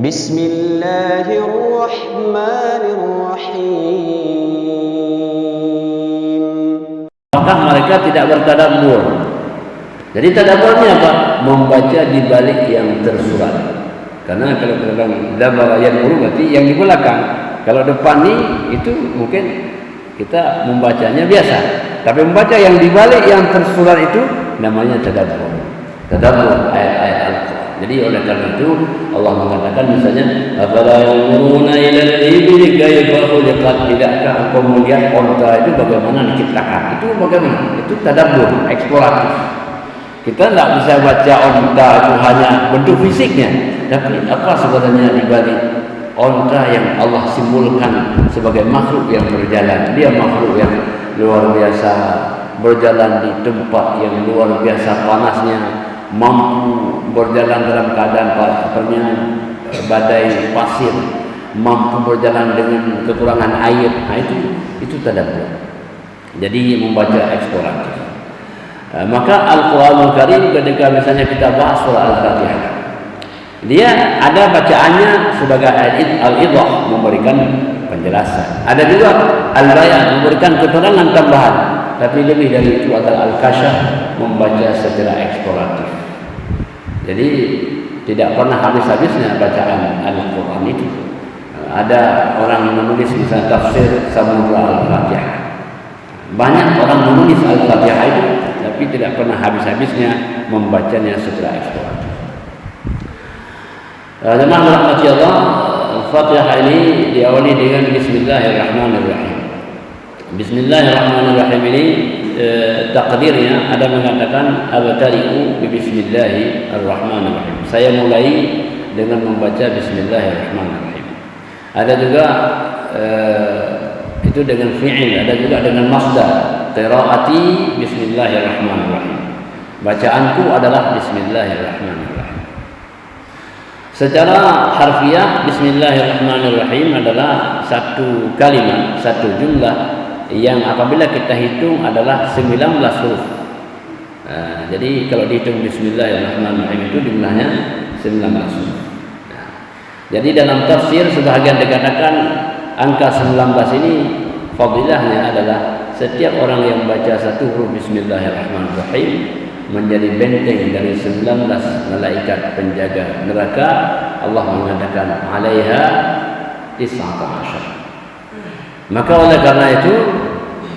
Bismillahirrahmanirrahim. Maka mereka tidak bertadabbur. Jadi tadabburnya apa? Membaca di balik yang tersurat. Karena kalau kita bilang dabara yadburu berarti yang di belakang. Kalau depan nih itu mungkin kita membacanya biasa. Tapi membaca yang di balik yang tersurat itu namanya tadabbur. Tadabbur ayat-ayat Al-Qur'an. Jadi oleh karena itu Allah mengatakan misalnya afala yanzuruna ilal ibli kaifa khuliqat, tidakkah engkau melihat unta itu bagaimana diciptakan? Itu bagaimana? Itu tadabbur, eksploratif. Kita tidak bisa baca unta itu hanya bentuk fisiknya, tapi apa sebenarnya di balik unta yang Allah simbolkan sebagai makhluk yang berjalan. Dia makhluk yang luar biasa, berjalan di tempat yang luar biasa panasnya, mampu berjalan dalam keadaan badai pasir, mampu berjalan dengan kekurangan air. Nah, itu tadabbur. Jadi membaca eksploratif. Maka Al-Quranul Karim ketika misalnya kita bahas surah Al-Fatihah, dia ada bacaannya sebagai al-idah, memberikan penjelasan. Ada juga al-bayan, memberikan keterangan tambahan. Tapi lebih dari itu adalah al-kasyaf, membaca secara eksploratif. Jadi tidak pernah habis-habisnya bacaan Al-Quran itu. Ada orang yang menulis misalnya tafsir Samudra Al-Fatihah. Banyak orang menulis Al-Fatihah itu, tapi tidak pernah habis-habisnya membacanya secara eksploratif. Jemaah rahmati Allah, Al-Fatihah ini diawali dengan Bismillahirrahmanirrahim. Bismillahirrahmanirrahim ini takdirnya ada mengatakan abtari'u bi Bismillahirrahmanirrahim. Saya mulai dengan membaca Bismillahirrahmanirrahim. Ada juga itu dengan fi'il, ada juga dengan masdar. Qiraati Bismillahirrahmanirrahim. Bacaanku adalah Bismillahirrahmanirrahim. Secara harfiah Bismillahirrahmanirrahim adalah satu kalimat, satu jumlah yang apabila kita hitung adalah 19 huruf. Jadi kalau dihitung Bismillahirrahmanirrahim itu jumlahnya 19 huruf. Jadi dalam tafsir sebahagian dikatakan angka 19 ini fadilahnya adalah setiap orang yang baca satu huruf Bismillahirrahmanirrahim menjadi benteng dari 19 malaikat penjaga neraka. Allah mengatakan alaiha 19. Maka oleh karena itu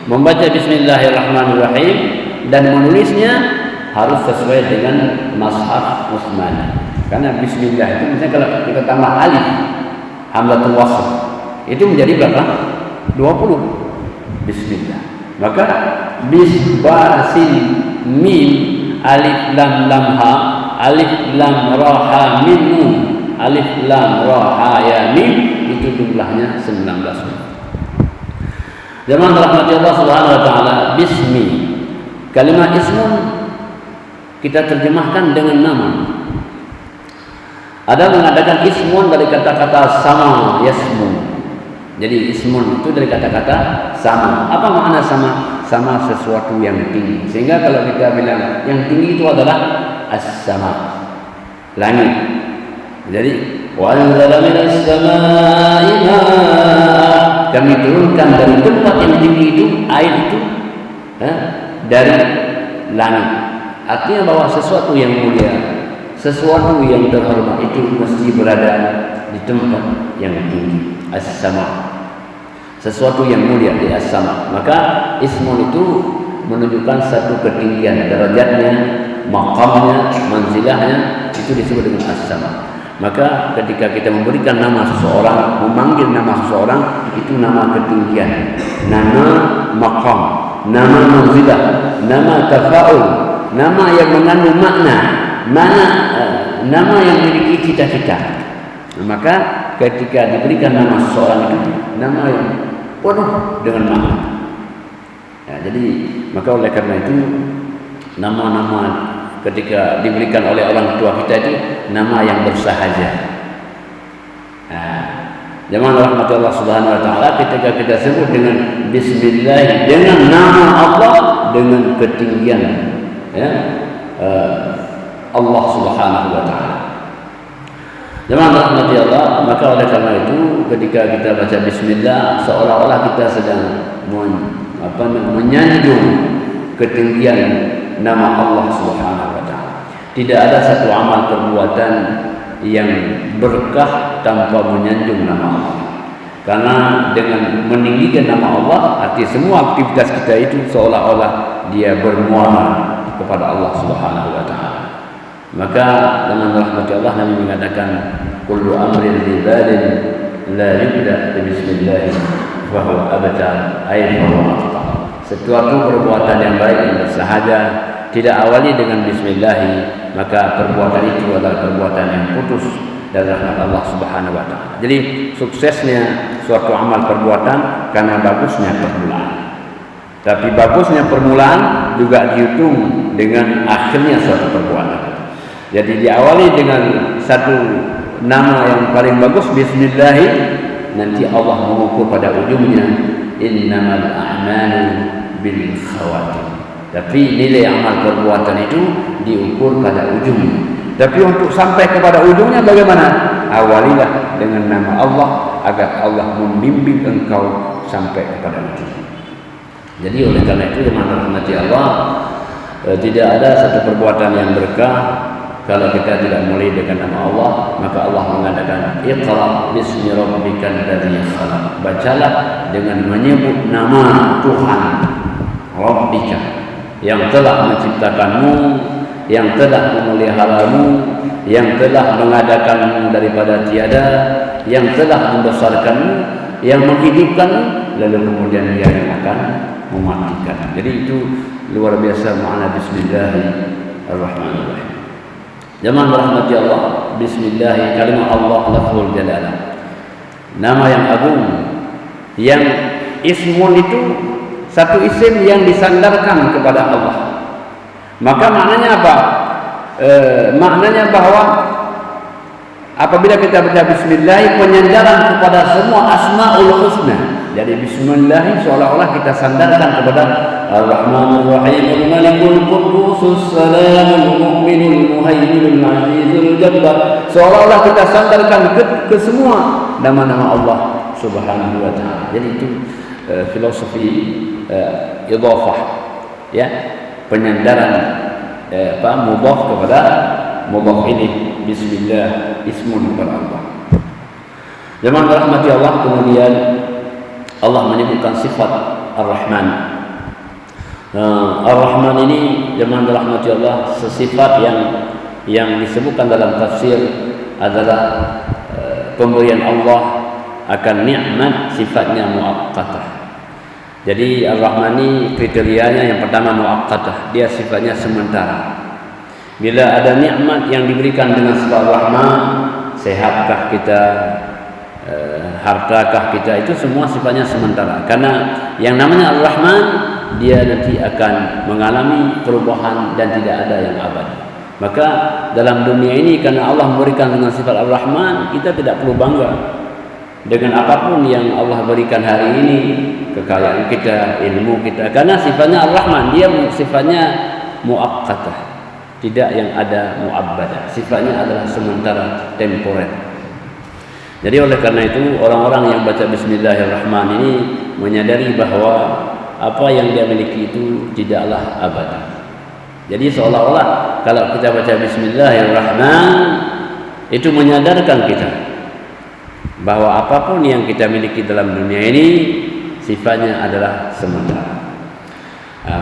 membaca Bismillahirrahmanirrahim dan menulisnya harus sesuai dengan Mushaf Utsmani. Karena Bismillah itu misalnya kalau kita tambah alif hamzatul wasl itu menjadi berapa? 20. Bismillah. Maka bisbasin mim alif lam lam ha alif lam ra ha mim nun alif lam ra ha ya mim itu jumlahnya 19. Jemaah rahmati Allah Subhanahu wa taala, bismi. Kalimat ismun kita terjemahkan dengan nama. Ada mengatakan ismun dari kata-kata sama, yasmun. Jadi ismun itu dari kata-kata sama. Apa makna sama? Sama sesuatu yang tinggi. Sehingga kalau kita bilang yang tinggi itu adalah as-sama, langit. Jadi wa anzala minas samaa'i ma'a, kami turunkan dari tempat yang tinggi itu air itu dari langit. Artinya bahwa sesuatu yang mulia, sesuatu yang terhormat itu mesti berada di tempat yang tinggi, as-sama. Sesuatu yang mulia di as-sama. Maka ismun itu menunjukkan satu ketinggian, derajatnya, maqamnya, manzilahnya itu disebut dengan as-sama. Maka ketika kita memberikan nama seseorang, memanggil nama seseorang, itu nama ketinggian, nama maqam, nama manzilah, nama tafa'ul, nama yang mengandung makna, nama yang memiliki cita-cita. Maka ketika diberikan nama seseorang itu nama yang penuh dengan makna. Jadi maka oleh karena itu nama-nama ketika diberikan oleh orang tua kita itu nama yang bersahaja. Jemaah rahmat Allah Subhanahu wa taala, ketika kita sebut dengan bismillah, dengan nama Allah, dengan ketinggian Allah Subhanahu wa taala. Jemaah rahmati Allah, maka oleh karena itu ketika kita baca bismillah seolah-olah kita sedang menyanjung ketinggian nama Allah Subhanahu wa taala. Tidak ada satu amal perbuatan yang berkah tanpa menyanjung nama Allah. Karena dengan meninggikan nama Allah, arti semua aktivitas kita itu seolah-olah dia bermuara kepada Allah Subhanahu wa taala. Maka dengan rahmat Allah Nabi mengatakan kullu amrin libalin la yubda bismillah wa huwa abtar ay huwa. Sesuatu perbuatan yang baik yang bersahaja tidak awali dengan bismillah, maka perbuatan itu adalah perbuatan yang putus dari rahmat Allah Subhanahu wa taala. Jadi suksesnya suatu amal perbuatan karena bagusnya permulaan. Tapi bagusnya permulaan juga dihitung dengan akhirnya suatu perbuatan. Jadi diawali dengan satu nama yang paling bagus bismillah, nanti Allah mengukur pada ujungnya innamal a'malu bil khawatim. Tapi nilai amal perbuatan itu diukur pada ujungnya. Tapi untuk sampai kepada ujungnya bagaimana? Awalilah dengan nama Allah agar Allah membimbing engkau sampai kepada ujung. Jadi oleh karena itu dengan rahmat Allah tidak ada satu perbuatan yang berkah kalau kita tidak mulai dengan nama Allah. Maka Allah mengatakan Iqra bismi rabbikal ladzi khalaq. Bacalah dengan menyebut nama Tuhan Rabbika yang telah menciptakanmu, yang telah memeliharamu, yang telah mengadakanmu daripada tiada, yang telah membesarkanmu, yang menghidupkanmu, lalu kemudian dia yang akan mematikan. Jadi itu luar biasa makna bismillahirrahmanirrahim. Jemaah rahmati Allah, bismillah kalimat Allah lafzul jalalah. Nama yang agung, yang ismun itu satu isim yang disandarkan kepada Allah. Maka maknanya apa? Maknanya bahwa apabila kita baca bismillah penyandaran kepada semua asmaul husna. Jadi bismillah seolah-olah kita sandarkan kepada Ar-Rahmanur Rahim, Al-Malikul Quddus, Salamul Mu'minul Muhaiminul Azizul Jabbar. Seolah-olah kita sandarkan ke semua nama-nama Allah Subhanahu wa taala. Jadi itu filosofi idhafah, ya, penyandaran mudhaf kepada mudhaf ini. Bismillah ismun kepada Allah. Jemaah rahmati Allah, kemudian Allah menyebutkan sifat Ar-Rahman. Ar-Rahman ini jemaah rahmati Allah sesifat yang disebutkan dalam tafsir adalah pemberian Allah akan nikmat sifatnya muaqqatah. Jadi Ar-Rahman ini kriterianya yang pertama muaqqatah, dia sifatnya sementara. Bila ada nikmat yang diberikan dengan sifat Rahman, sehatkah kita, hartakah kita, itu semua sifatnya sementara. Karena yang namanya Ar-Rahman dia nanti akan mengalami perubahan dan tidak ada yang abadi. Maka dalam dunia ini karena Allah memberikan dengan sifat Ar-Rahman, kita tidak perlu bangga dengan apapun yang Allah berikan hari ini, kekayaan kita, ilmu kita, karena sifatnya Ar-Rahman, dia sifatnya muaqqatah, tidak yang ada mu'abbadah, sifatnya adalah sementara, temporer. Jadi oleh karena itu orang-orang yang baca bismillahirrahmanirrahim ini menyadari bahwa apa yang dia miliki itu tidaklah abadi. Jadi seolah-olah kalau kita baca bismillahirrahmanirrahim itu menyadarkan kita bahwa apapun yang kita miliki dalam dunia ini sifatnya adalah sementara.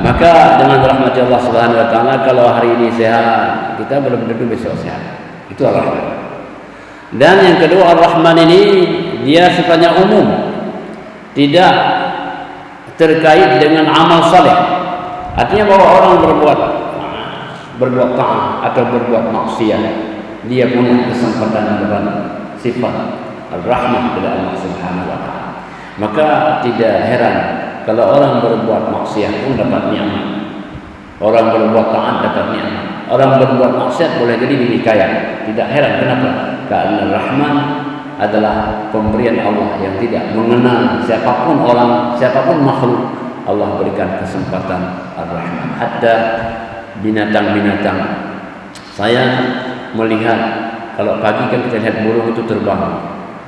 Maka dengan rahmat Allah Subhanahu wa taala, kalau hari ini sehat, kita belum tentu besok sehat. Itu Ar-Rahman. Dan yang kedua, Ar-Rahman ini dia sifatnya umum, tidak terkait dengan amal saleh. Artinya bahwa orang berbuat taat atau berbuat maksiat, dia punya kesempatan dalam sifat Ar-Rahman dari Allah Subhanahu wa taala. Maka tidak heran kalau orang berbuat maksiat pun dapat nikmat, orang berbuat taat dapat nikmat, orang berbuat maksiat boleh jadi kaya. Tidak heran kenapa? Karena Rahman adalah pemberian Allah yang tidak mengenal siapapun orang, siapapun makhluk. Allah berikan kesempatan Ar-Rahman. Hatta binatang-binatang. Saya melihat kalau pagi kan kita lihat burung itu terbang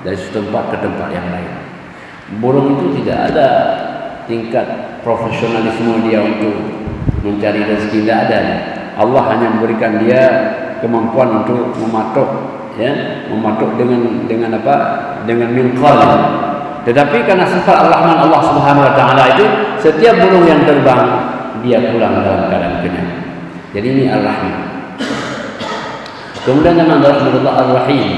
dari satu tempat ke tempat yang lain. Burung itu tidak ada tingkat profesionalisme dia untuk mencari rezeki, tidak ada. Allah hanya memberikan dia kemampuan untuk mematuk, ya, mematuk dengan apa? Dengan minqal. Tetapi karena sifat Ar-Rahman Allah Subhanahu wa taala itu, setiap burung yang terbang dia pulang dalam keadaan kenyang. Jadi ini Ar-Rahman. Kemudian nama Allah Ar-Rahim.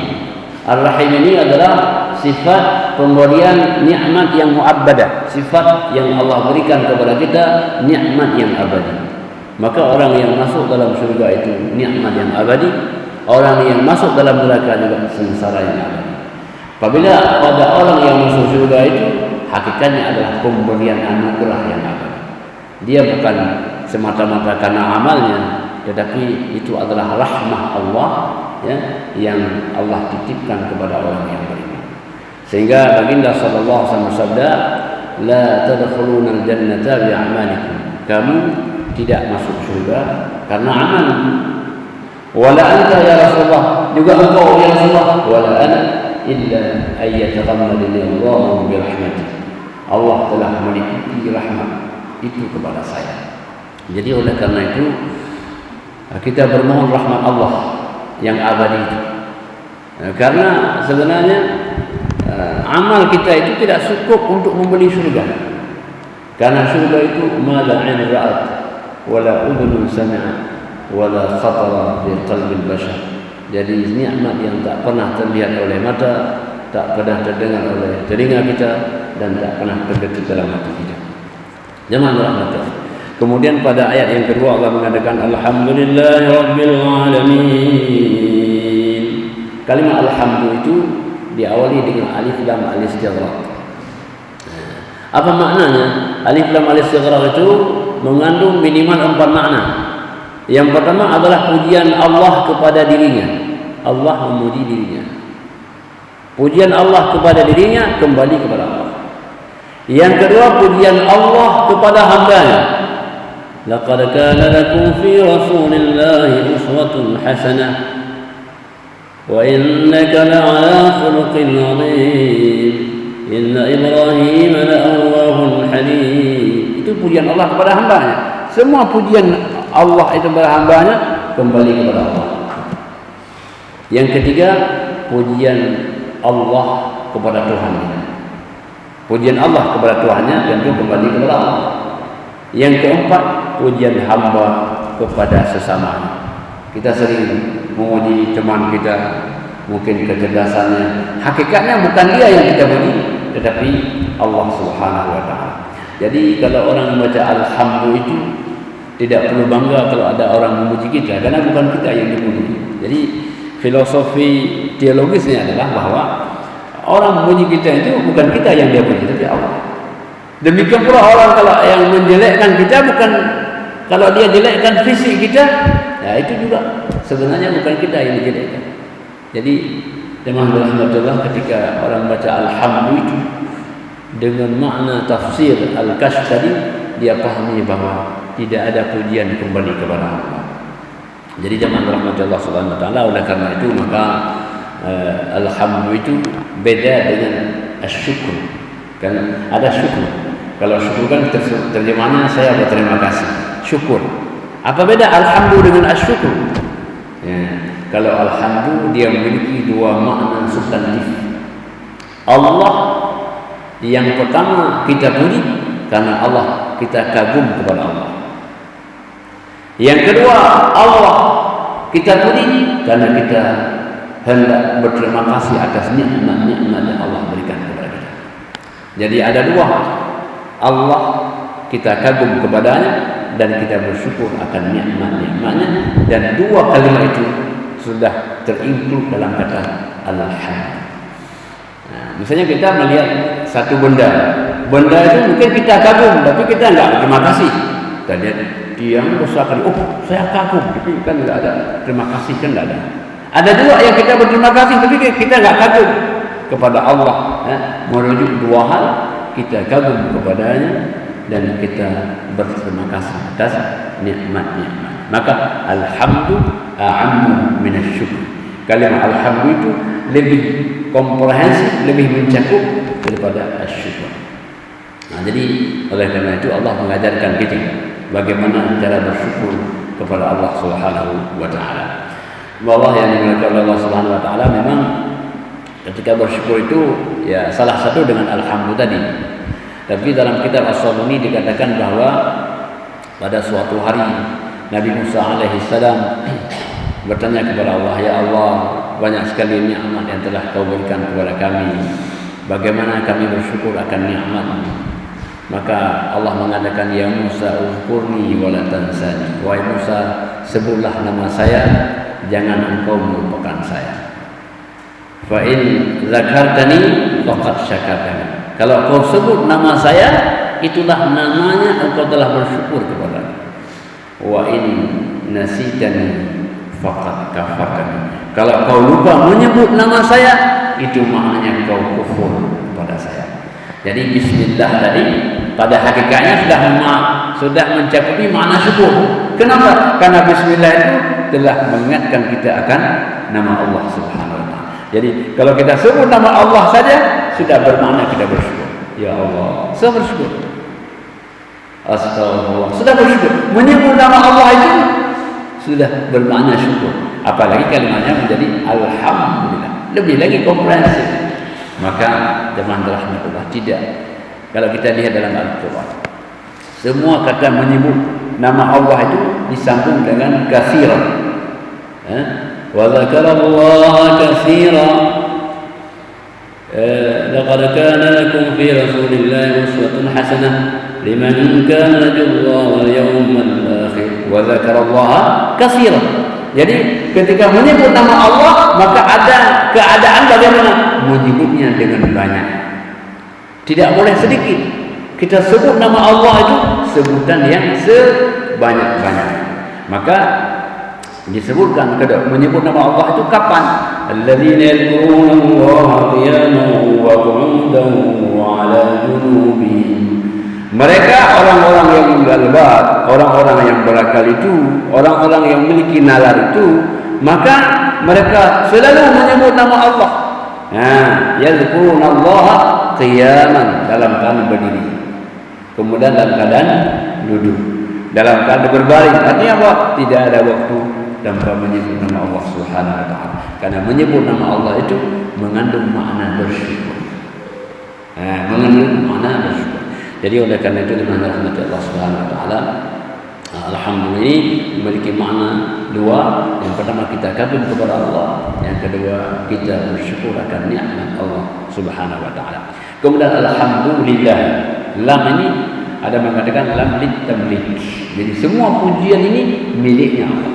Ar-Rahim ini adalah sifat pemberian nikmat yang muabbadah, sifat yang Allah berikan kepada kita, nikmat yang abadi. Maka orang yang masuk dalam surga itu nikmat yang abadi, orang yang masuk dalam neraka juga sengsara yang abadi. Apabila pada orang yang masuk surga itu hakikatnya adalah pemberian anugerah yang abadi. Dia bukan semata-mata karena amalnya, tetapi itu adalah rahmah Allah, ya, yang Allah titipkan kepada orang yang beriman. Sehingga baginda sallallahu alaihi wasallam bersabda, la tadkhuluna al-jannata bi'amalikum. Kamu tidak masuk surga karena amal. Wala anta ya Rasulullah, juga engkau ya Rasulullah, wala ana illa ayyataghammadani Allah bi rahmatih. Allah telah meliputi rahmat itu kepada saya. Jadi oleh karena itu kita bermohon rahmat Allah yang abadi itu. Karena sebenarnya amal kita itu tidak cukup untuk membeli surga. Karena surga itu ma la 'ain ra'at wa la udhun sami'at wa la khatara fi qalbi al-bashar. Jadi nikmat yang tak pernah terlihat oleh mata, tak pernah terdengar oleh telinga kita, dan tak pernah terdetik dalam hati kita. Jemaah rahmatullah. Kemudian pada ayat yang kedua Allah mengatakan alhamdulillahirabbil alamin. Kalimat alhamdulillah itu diawali dengan alif lam al-istighraq. Apa maknanya? Alif lam al-istighraq itu mengandung minimal 4 makna. Yang pertama adalah pujian Allah kepada dirinya. Allah memuji dirinya. Pujian Allah kepada dirinya kembali kepada Allah. Yang kedua, pujian Allah kepada hamba-Nya. Laqad kana lakum fi Rasulillahi uswatun hasanah wa innaka la'ala khuluqin 'adzim. Inna Ibrahim la'awwahun halim. Itu pujian Allah kepada hamba-Nya. Semua pujian Allah itu kepada hamba-Nya kembali kepada Allah. Yang ketiga, pujian Allah kepada Tuhan-Nya. Pujian Allah kepada Tuhan-Nya tentu kembali kepada Allah. Yang keempat, pujian hamba kepada sesamanya. Kita sering memuji teman kita, mungkin kecerdasannya. Hakikatnya bukan dia yang kita puji, tetapi Allah Subhanahu wa taala. Jadi kalau orang membaca alhamdulillah itu tidak perlu bangga kalau ada orang memuji kita, karena bukan kita yang dipuji. Jadi filosofi teologisnya adalah bahwa orang memuji kita itu bukan kita yang dia puji, tapi Allah. Demikian pula orang kalau yang menjelekkan kita, bukan kalau dia jelekkan fisik kita, ya itu juga sebenarnya bukan kita yang dijelekkan. Jadi alhamdulillah ketika orang baca alhamdulillah dengan makna tafsir al-Kashf tadi, dia pahami bahwa tidak ada pujian kembali kepada Allah. Jadi jemaah rahmatullah subhanahu wa taala, oleh karena itu maka alhamdulillah itu beda dengan asyukur. Kan ada syukur. Kalau syukur kan terjemahannya saya berterima kasih. Syukur. Apa beda alhamdulillah dengan asyukur? Ya, kalau alhamdulillah dia memiliki dua makna substantif. Allah yang pertama kita puji karena Allah, kita kagum kepada Allah. Yang kedua, Allah kita puji karena kita hendak berterima kasih atas nikmat-nikmat yang Allah berikan kepada kita. Jadi ada dua, Allah kita kagum kepadanya dan kita bersyukur akan nikmat-nikmatnya, dan dua kalimat itu sudah terinclude dalam kata alhamdulillah. Nah, misalnya kita melihat satu benda itu mungkin kita kagum, tapi kita enggak berterima kasih. Kita lihat dia besar kali, oh saya kagum, tapi kan enggak ada terima kasih, kan enggak ada. Ada dua yang kita berterima kasih, tapi kita enggak kagum kepada Allah. Merujuk dua hal, kita kagum kepadanya dan kita berterima kasih atas nikmat-nikmat. Maka alhamdulillah a'ammu minasyukur. Kalimat alhamdulillah itu lebih komprehensif, lebih mencakup daripada asyukur. Nah, jadi oleh karena itu Allah mengajarkan kita bagaimana cara bersyukur kepada Allah Subhanahu wa taala. Allah yang dimuliakan oleh Allah Subhanahu wa taala, memang ketika bersyukur itu ya salah satu dengan alhamdulillah tadi. Tapi dalam kitab As-Sabuni dikatakan bahwa pada suatu hari Nabi Musa alaihi salam bertanya kepada Allah, "Ya Allah, banyak sekali nikmat yang telah Kau berikan kepada kami. Bagaimana kami bersyukur akan nikmat?" Maka Allah mengatakan, "Ya Musa, uzkurni wa la tansani." Wahai Musa, sebutlah nama saya, jangan engkau melupakan saya. Fa in zakartani faqad syakartani. Kalau kau sebut nama saya, itulah namanya engkau telah bersyukur kepada-Ku. Wa in nasitani faqad kafartani. Kalau kau lupa menyebut nama saya, itu maknanya kau kufur kepada saya. Jadi bismillah tadi pada hakikatnya sudah mencakupi makna syukur. Kenapa? Karena bismillah itu telah mengingatkan kita akan nama Allah Subhanahu wa taala. Jadi kalau kita sebut nama Allah saja sudah bermakna kita bersyukur. Ya Allah, saya bersyukur. Astagfirullah, sudah bersyukur. Menyebut nama Allah itu sudah bermakna syukur. Apalagi kalimatnya menjadi alhamdulillah, lebih lagi komprehensif. Maka jemaah rahmatullah, tidak. Kalau kita lihat dalam Al-Quran, semua kata menyebut nama Allah itu disambung dengan katsiran. Wa dzakarallaha katsiran. Laqad kana lakum fi rasulillahi uswatun hasanah liman kana yarjullaha wal yawmal akhir wa dzakarallaha katsiran. Jadi ketika menyebut nama Allah, maka ada keadaan bagaimana? Menyebutnya dengan banyak. Tidak boleh sedikit. Kita sebut nama Allah itu sebutan yang sebanyak-banyak. Maka disebutkan menyebut nama Allah itu kapan? Alladzina yadhkuruna Allaha qiyaman wa qu'udan wa 'ala junubihim. Mereka orang-orang yang menggalbat, orang-orang yang berakal itu, orang-orang yang memiliki nalar itu, maka mereka selalu menyebut nama Allah. Yadhkurunallaha qiyaman, dalam keadaan berdiri, kemudian dalam keadaan duduk, dalam keadaan berbaring. Artinya apa? Tidak ada waktu tanpa menyebut nama Allah Subhanahu wa taala. Karena menyebut nama Allah itu mengandung makna bersyukur. Mengandung makna bersyukur. Jadi oleh karena itu dengan rahmat Allah Subhanahu wa taala, alhamdulillah ini memiliki makna dua. Yang pertama kita kagum kepada Allah, yang kedua kita bersyukur akan nikmat Allah Subhanahu wa taala. Kemudian alhamdulillah, lam ini ada mengatakan lam litamlik. Jadi semua pujian ini miliknya Allah.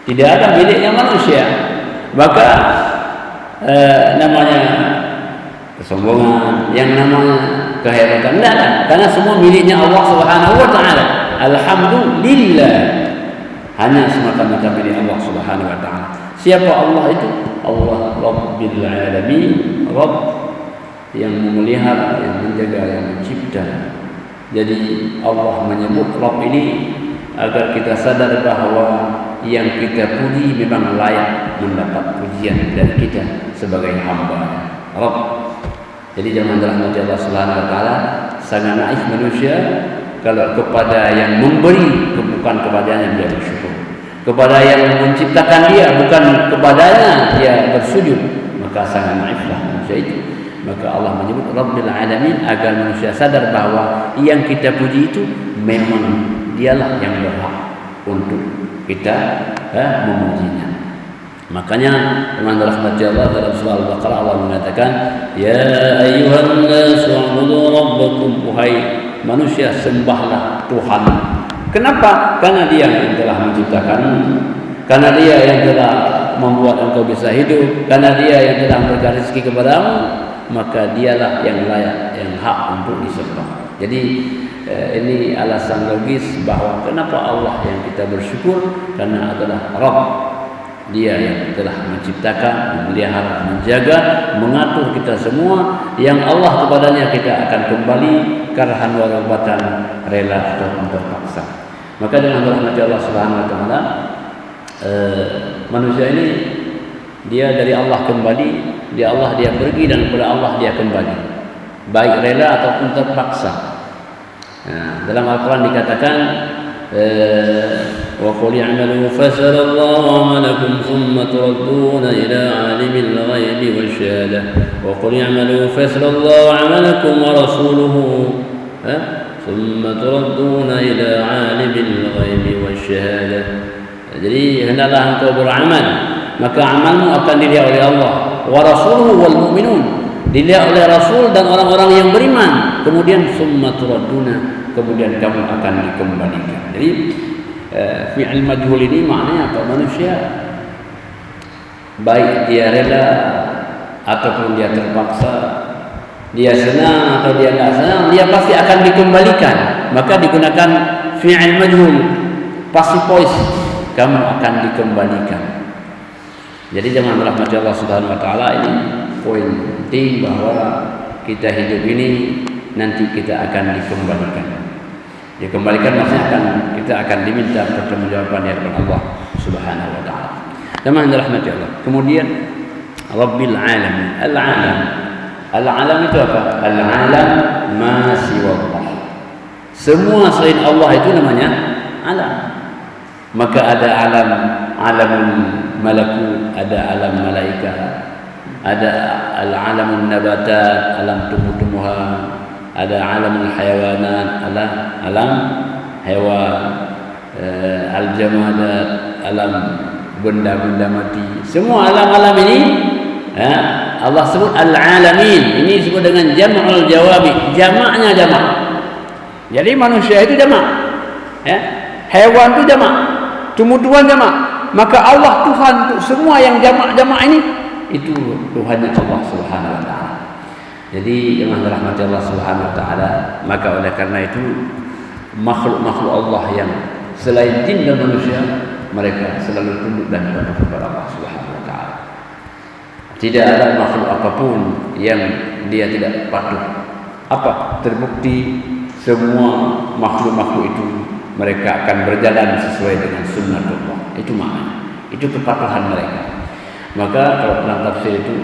Tidak ada miliknya manusia. Maka namanya kesombongan, yang namanya kehebatan, tidak, karena semua miliknya Allah Subhanahu wa taala. Alhamdulillah, hanya semata-mata milik Allah Subhanahu wa taala. Siapa Allah itu? Allah Rabbil Alamin, Rabb yang memelihara, yang menjaga, yang mencipta. Jadi Allah menyebut Rabb ini agar kita sadar bahawa yang kita puji memang layak mendapat pujian dari kita sebagai hamba Rabb. Jadi jangan dirahmati Allah Subhanahu wa taala, sangat naif manusia kalau kepada yang memberi bukan kepadanya dia bersyukur, kepada yang menciptakan dia bukan kepadanya dia bersujud, maka sangat naiflah manusia itu. Maka Allah menyebut Rabbil Alamin agar manusia sadar bahawa yang kita puji itu memang dialah yang berhak untuk kita memujinya. Makanya teman rahmati Allah dalam surah Al-Baqarah Allah mengatakan, ya ayyuhan nasu u'budu rabbakum, wahai manusia sembahlah Tuhan. Kenapa? Karena Dia yang telah menciptakanmu, karena Dia yang telah membuat engkau bisa hidup, karena Dia yang telah memberikan rezeki kepadamu, maka Dialah yang layak, yang hak untuk disembah. Jadi ini alasan logis bahawa kenapa Allah yang kita bersyukur, karena adalah Rabb. Dia yang telah menciptakan, memelihara, menjaga, mengatur kita semua, yang Allah kepadanya kita akan kembali karahan warabatan, rela atau terpaksa. Maka dengan rahmat Allah Subhanahu wa taala, manusia ini dia dari Allah kembali, dia Allah dia pergi dan kepada Allah dia kembali, baik rela ataupun terpaksa. Dalam Al-Quran dikatakan وَقُلْ اعْمَلُوا فَسَيَرَى اللَّهُ عَمَلَكُمْ ثُمَّ تُرَدُّونَ إِلَى عَالِمِ الْغَيْبِ وَالشَّهَادَةِ وَقُلْ اعْمَلُوا فَسَيَرَى اللَّهُ عَمَلَكُمْ وَرَسُولُهُ ثُمَّ تُرَدُّونَ إِلَى عَالِمِ الْغَيْبِ وَالشَّهَادَةِ. Jadi hendaklah engkau beramal, maka amalmu akan dilihat oleh Allah, wa rasuluhu wal mu'minun, dilihat oleh Rasul dan orang-orang yang beriman. Kemudian summa turadduna, kemudian kamu akan dikembalikan. Jadi fi'il majhul ini maknanya apa? Manusia baik dia rela ataupun dia terpaksa, dia senang atau dia tidak senang, dia pasti akan dikembalikan. Maka digunakan fi'il majhul, passive voice, kamu akan dikembalikan. Jadi jangan rahmati Allah Subhanahu wa taala, ini poin penting bahwa kita hidup ini nanti kita akan dikembalikan. Dikembalikan maksudnya kita akan diminta pertanggungjawaban dari Allah Subhanahu wa taala. Jangan rahmati Allah. Kemudian Rabbil alamin. Al-alam itu apa? Al-alam ma siwa Allah. Semua selain Allah itu namanya alam. Maka ada alamul malakut, ada alam malaikat, ada al-alamul nabatat, alam tumbuh-tumbuhan, ada alamul hayawanat, alam hewan, al-jamadat, alam benda-benda mati. Semua alam-alam ini Allah sebut al-alamin. Ini disebut dengan jam'ul jawabi, jamaknya jamak. Jadi manusia itu jamak, hewan itu jamak, tumbuh-tumbuhan jamak. Maka Allah Tuhan untuk semua yang jamak-jamak ini, itu Tuhannya Allah Subhanahu wa taala. Jadi yang dirahmati Allah Subhanahu wa taala, maka oleh karena itu makhluk-makhluk Allah yang selain jin dan manusia, mereka selalu tunduk dan patuh kepada Allah Subhanahu wa taala. Tidak ada makhluk apapun yang dia tidak patuh. Apa? Terbukti semua makhluk-makhluk itu mereka akan berjalan sesuai dengan sunnatullah. Itu maknanya. Itu kepatuhan mereka. Maka kalau dalam tafsir itu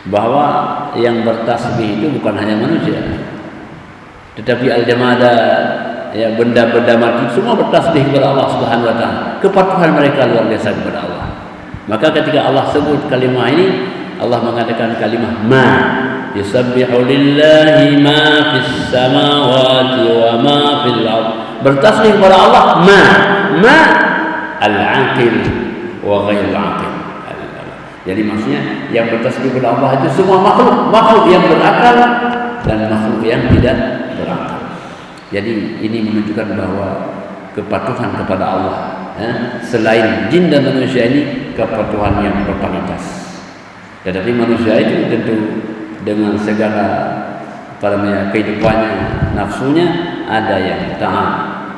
bahwa yang bertasbih itu bukan hanya manusia, tetapi al-jamada, ya, benda-benda mati semua bertasbih kepada Allah Subhanahu wa taala. Kepatuhan mereka luar biasa kepada Allah. Maka ketika Allah sebut kalimah ini, Allah mengatakan kalimah ma, yusabbihu lillahi ma fis samawati wa ma fil ardh. Bertasbih kepada Allah ma al-aqil wa ghairul aqil. Jadi maksudnya yang bertasbih kepada Allah itu semua makhluk yang berakal dan makhluk yang tidak berakal. Jadi ini menunjukkan bahwa kepatuhan kepada Allah, selain jin dan manusia ini kepatuhan yang berkualitas. Tetapi manusia itu tentu dengan segala kehidupannya, nafsunya, ada yang taat,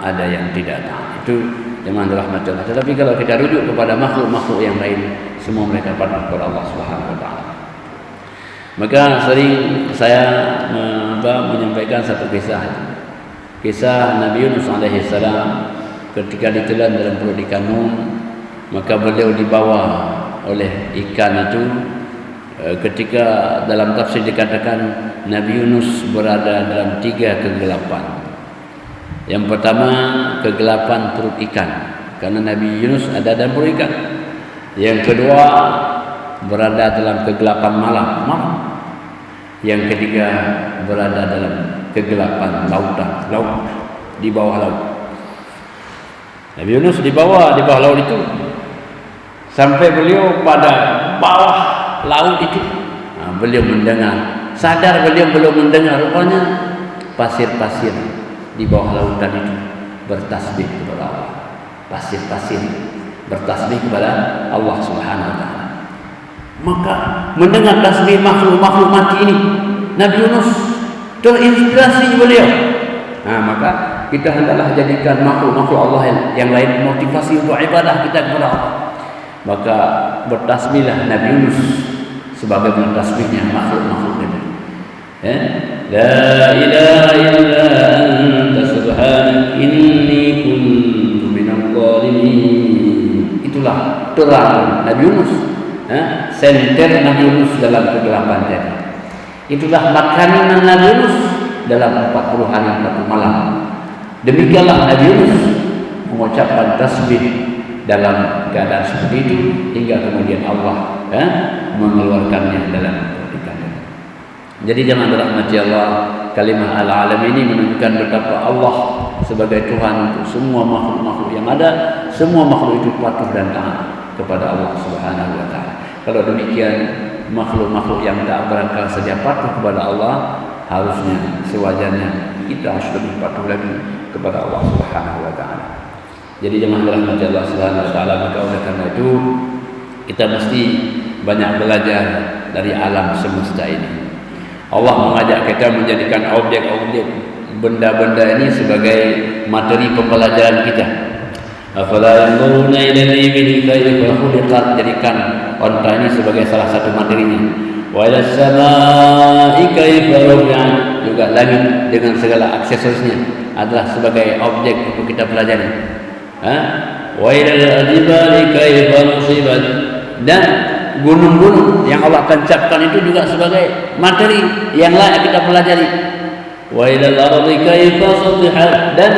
ada yang tidak taat. Itu dengan rahmat Allah. Tetapi kalau kita rujuk kepada makhluk-makhluk yang lain, semua mereka patuh kepada Allah Subhanahu wa taala. Maka sering saya menyampaikan satu kisah Nabi Yunus alaihi salam ketika ditelan dalam perut ikan Nun, maka beliau dibawa oleh ikan itu. Ketika dalam tafsir dikatakan Nabi Yunus berada dalam 3 kegelapan. Yang pertama, kegelapan perut ikan, karena Nabi Yunus ada dalam perut ikan. Yang kedua, berada dalam kegelapan malam. Yang ketiga, berada dalam kegelapan laut, di bawah laut. Nabi Yunus dibawa di bawah laut itu sampai beliau pada bawah laut itu. Beliau mendengar, sadar beliau belum mendengar, rupanya pasir-pasir di bawah lautan itu bertasbih kepada Allah. Pasir-pasir bertasbih kepada Allah Subhanahu wa taala. Maka mendengar tasbih makhluk-makhluk mati ini, Nabi Yunus terinspirasi beliau. Maka kita hendaklah jadikan makhluk-makhluk Allah yang lain motivasi untuk ibadah kita kepada Allah. Maka bertasbihlah Nabi Yunus sebagai bertasbihnya makhluk-makhluk ini. La ilaha illa anta subhanak inni kuntu minadh dhalimin. Itulah terang Nabi Yunus senter Nabi Yunus dalam kegelapan tadi. Itulah makanan Nabi Yunus dalam 40 hari 40 malam. Demikianlah Nabi Yunus mengucapkan tasbih dalam keadaan seperti itu hingga kemudian Allah mengeluarkannya dalam ikan. Jadi jangan dirahmati Allah, kalimah al-alam ini menunjukkan betapa Allah sebagai Tuhan untuk semua makhluk-makhluk yang ada, semua makhluk itu patuh dan taat kepada Allah Subhanahu wa taala. Kalau demikian, makhluk-makhluk yang tak berakal saja patuh kepada Allah, harusnya sewajarnya kita harus lebih patuh lagi kepada Allah Subhanahu wa taala. Jadi jangan dirahmati Allah Subhanahu wa taala, maka oleh karena itu kita mesti banyak belajar dari alam semesta ini. Allah mengajak kita menjadikan objek-objek benda-benda ini sebagai materi pembelajaran kita. Afala yanzuruna ila al-ibili kayfa khuliqat, jadikan onta ini sebagai salah satu materinya. Wa ila as-samaa'i kayfa rufi'at, juga langit dengan segala aksesorisnya adalah sebagai objek untuk kita pelajari. Wa ila al-jibali kayfa nusibat, dan gunung-gunung yang Allah tancapkan itu juga sebagai materi yang layak kita pelajari. Wa ila al-ardi kayfa sutihat, dan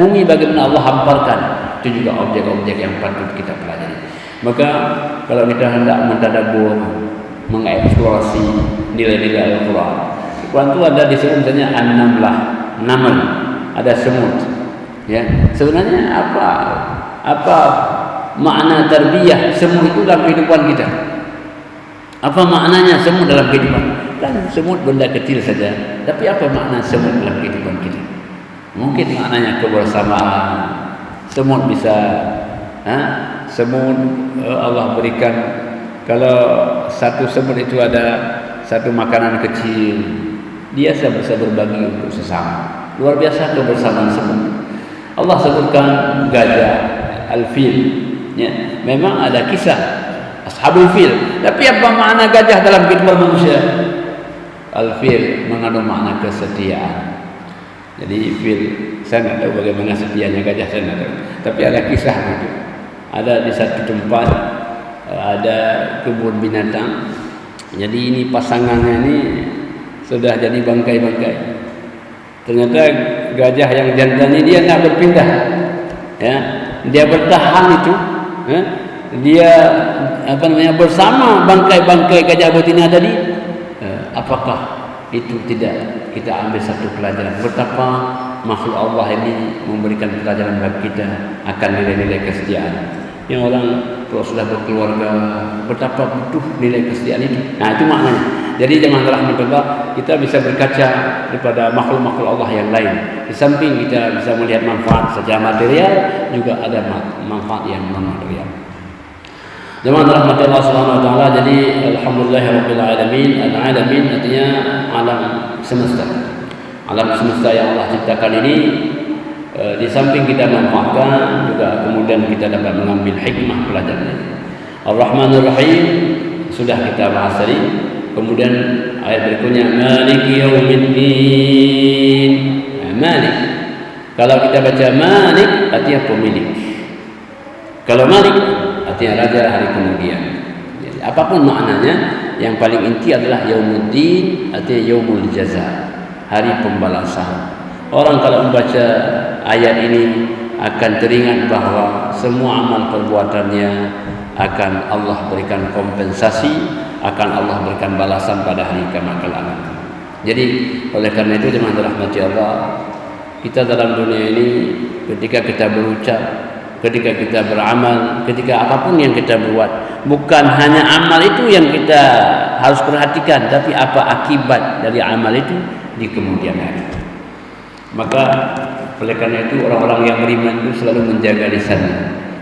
bumi bagaimana Allah hamparkan, itu juga objek-objek yang patut kita pelajari. Maka kalau kita hendak mentadabbur, mengeksplorasi nilai-nilai Al-Quran, Al-Quran itu ada di sini misalnya an-namlah, naml, ada semut. Ya, sebenarnya apa makna tarbiyah semut itu dalam kehidupan kita? Apa maknanya semut dalam kehidupan? Kan semut benda kecil saja, tapi apa makna semut dalam kehidupan kita? Mungkin maknanya kebersamaan. Semut bisa, semut Allah berikan, kalau satu semut itu ada satu makanan kecil, dia bisa berbagi untuk sesama. Luar biasa kebersamaan semut. Allah sebutkan gajah, al-fil, ya, memang ada kisah ashabul fil, tapi apa makna gajah dalam kehidupan manusia? Al-fil mengandung makna kesetiaan. Jadi fil, saya tidak tahu bagaimana setianya gajah, saya tidak tahu, tapi ada kisah gitu. Ada di satu tempat ada kebun binatang. Jadi ini pasangannya ini sudah jadi bangkai-bangkai. Ternyata gajah yang jantan ini dia tidak berpindah, ya, dia bertahan itu, ya. Dia bersama bangkai-bangkai gajah betina tadi. Apakah itu tidak kita ambil satu pelajaran betapa makhluk Allah ini memberikan pelajaran bagi kita akan nilai-nilai kesetiaan. Yang orang kalau sudah berkeluarga, betapa butuh nilai kesetiaan itu. Nah, itu maknanya. Jadi jangan rahmatullah, kita bisa berkaca daripada makhluk-makhluk Allah yang lain. Di samping kita bisa melihat manfaat secara material, juga ada manfaat yang non material. Jemaah rahmatullah subhanahu wa ta'ala. Jadi alhamdulillahirabbil alamin. Al-alamin artinya alam semesta. Alam semesta yang Allah ciptakan ini, di samping kita manfaatkan, juga kemudian kita dapat mengambil hikmah pelajarannya. Ar-Rahmanur Rahim sudah kita bahas tadi. Kemudian ayat berikutnya Maliki Yaumiddin. Malik, kalau kita baca Malik artinya pemilik. Kalau Malik artinya raja hari kemudian. Jadi apapun maknanya, yang paling inti adalah Yaumuddin, artinya Yaumul Jaza, hari pembalasan. Orang kalau membaca ayat ini akan teringat bahwa semua amal perbuatannya akan Allah berikan kompensasi, akan Allah berikan balasan pada hari kiamat kelak. Jadi oleh karena itu jemaah dirahmati Allah, kita dalam dunia ini ketika kita berucap, ketika kita beramal, ketika apapun yang kita buat, bukan hanya amal itu yang kita harus perhatikan, tapi apa akibat dari amal itu di kemudian hari. Maka oleh karena itu orang-orang yang beriman itu selalu menjaga lisannya,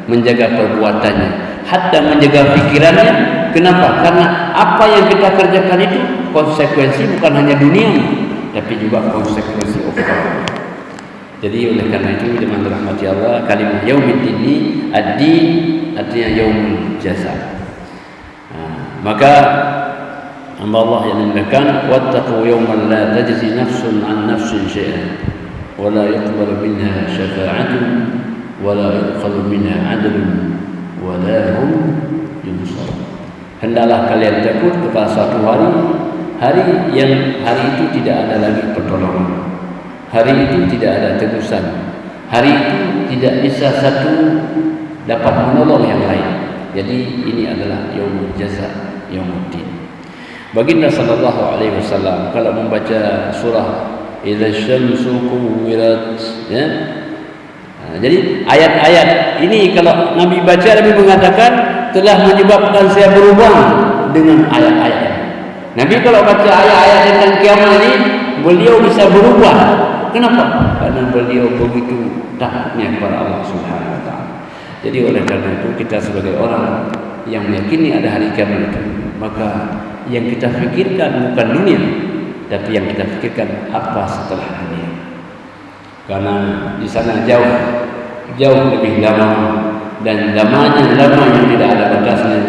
menjaga perbuatannya, hatta menjaga pikirannya. Kenapa? Karena apa yang kita kerjakan itu konsekuensi bukan hanya dunia, tapi juga konsekuensi ukhra. Jadi oleh karena itu jemaah rahmati Allah, kalimat Yaumiddin ini ad-din artinya yaumul jaza. Maka hamba Allah yang dimuliakan, wattaqu yawman la tajzi nafsun an nafsin syai'an wa la yuqbalu minha syafa'atun wa la yuqbalu minha 'adlun wa la hum yunsarun. Hendaklah kalian takut kepada suatu hari yang hari itu tidak ada lagi pertolongan. Hari itu tidak ada tebusan. Hari itu tidak bisa satu dapat menolong yang lain. Jadi ini adalah yaumul jaza, yaumuddin. Baginda sallallahu alaihi wasallam kalau membaca surah Idza syamsu kuwirat, ya. Jadi ayat-ayat ini kalau Nabi baca, Nabi mengatakan telah menyebabkan saya berubah dengan ayat-ayat. Nabi kalau baca ayat-ayat tentang kiamat ini, beliau bisa berubah. Kenapa? Karena beliau begitu takutnya kepada Allah Subhanahu wa taala. Jadi oleh karena itu kita sebagai orang yang meyakini ada hari kiamat itu, maka yang kita fikirkan bukan dunia, tapi yang kita fikirkan apa setelah dunia. Karena di sana jauh lebih lama, dan lamanya lama yang tidak ada batasnya,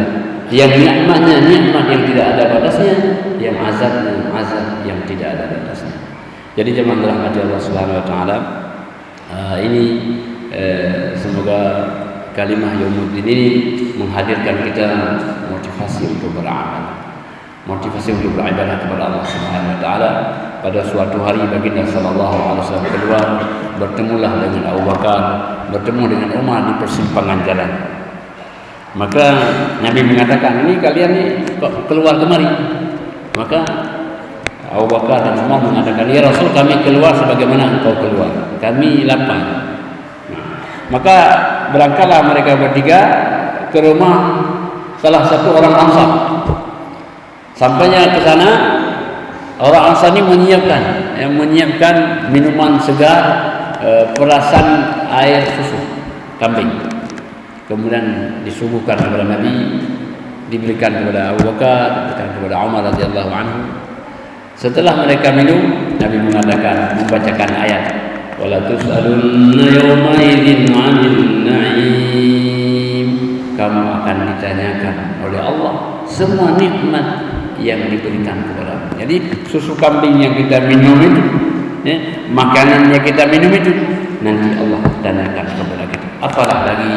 yang nikmatnya nikmat yang tidak ada batasnya, yang azabnya azab yang tidak ada batasnya. Jadi jemaah dirahmati Allah Subhanahu wa taala, ini semoga kalimah yaumuddin ini menghadirkan kita motivasi untuk beramal, motivasi untuk beribadah kepada Allah Subhanahu wa taala. Pada suatu hari baginda sallallahu alaihi wasallam keluar, bertemulah dengan Abu Bakar, bertemu dengan Umar di persimpangan jalan. Maka Nabi mengatakan, "Ini kalian ni kok keluar kemari?" Maka Abu Bakar dan Umar mengatakan, "Ya Rasul, kami keluar sebagaimana engkau keluar. Kami lapar." Maka berangkatlah mereka bertiga ke rumah salah satu orang Ansar. Sampainya ke sana, orang Ansar ini menyiapkan minuman segar, perasan air susu kambing. Kemudian disuguhkan kepada Nabi, diberikan kepada Abu Bakar, diberikan kepada Umar radhiyallahu anhu. Setelah mereka minum, Nabi mengatakan, membacakan ayat, "Wala tus'alunna yawma idzin 'anil na'im." Kamu akan ditanyakan oleh Allah semua nikmat yang diberikan kepada. Jadi susu kambing yang kita minum itu, ya, makanan yang kita minum itu, nanti Allah tanyakan kepada kita. Apalah lagi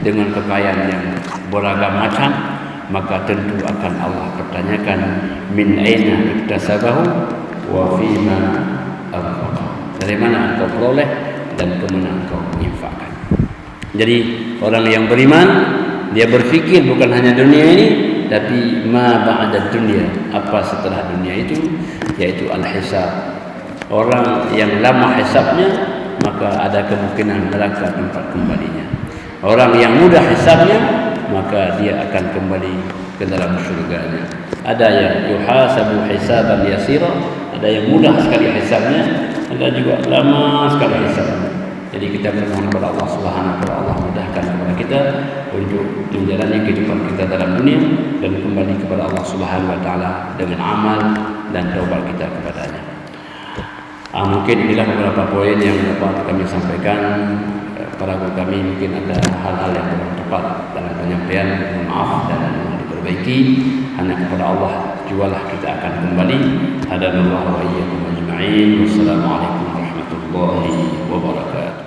dengan kekayaan yang beragam macam, maka tentu akan Allah pertanyakan, min aina iktasabahu wa fima anfaqa. Dari mana engkau peroleh dan kemana engkau infakkan. Jadi orang yang beriman, dia berfikir bukan hanya dunia ini, tapi ma ba'da dunia, apa setelah dunia itu, yaitu al-hisab. Orang yang lama hisabnya, maka ada kemungkinan neraka tempat kembalinya. Orang yang mudah hisabnya, maka dia akan kembali ke dalam surganya. Ada yang yuhasabu hisaban yasira, ada yang mudah sekali hisabnya, ada juga lama sekali hisabnya. Jadi kita bermohon kepada Allah Subhanahu wa taala, Allah mudahkan kepada kita untuk menjalani kehidupan kita dalam dunia dan kembali kepada Allah Subhanahu wa taala dengan amal dan taubat kita kepadanya. Mungkin inilah beberapa poin yang dapat kami sampaikan. Para guru kami mungkin ada hal-hal yang kurang tepat dalam penyampaian, mohon maaf dan mohon diperbaiki. Hanya kepada Allah jualah kita akan kembali. Hadanallahu wa iyyakum ajma'in. Wassalamualaikum warahmatullahi wabarakatuh.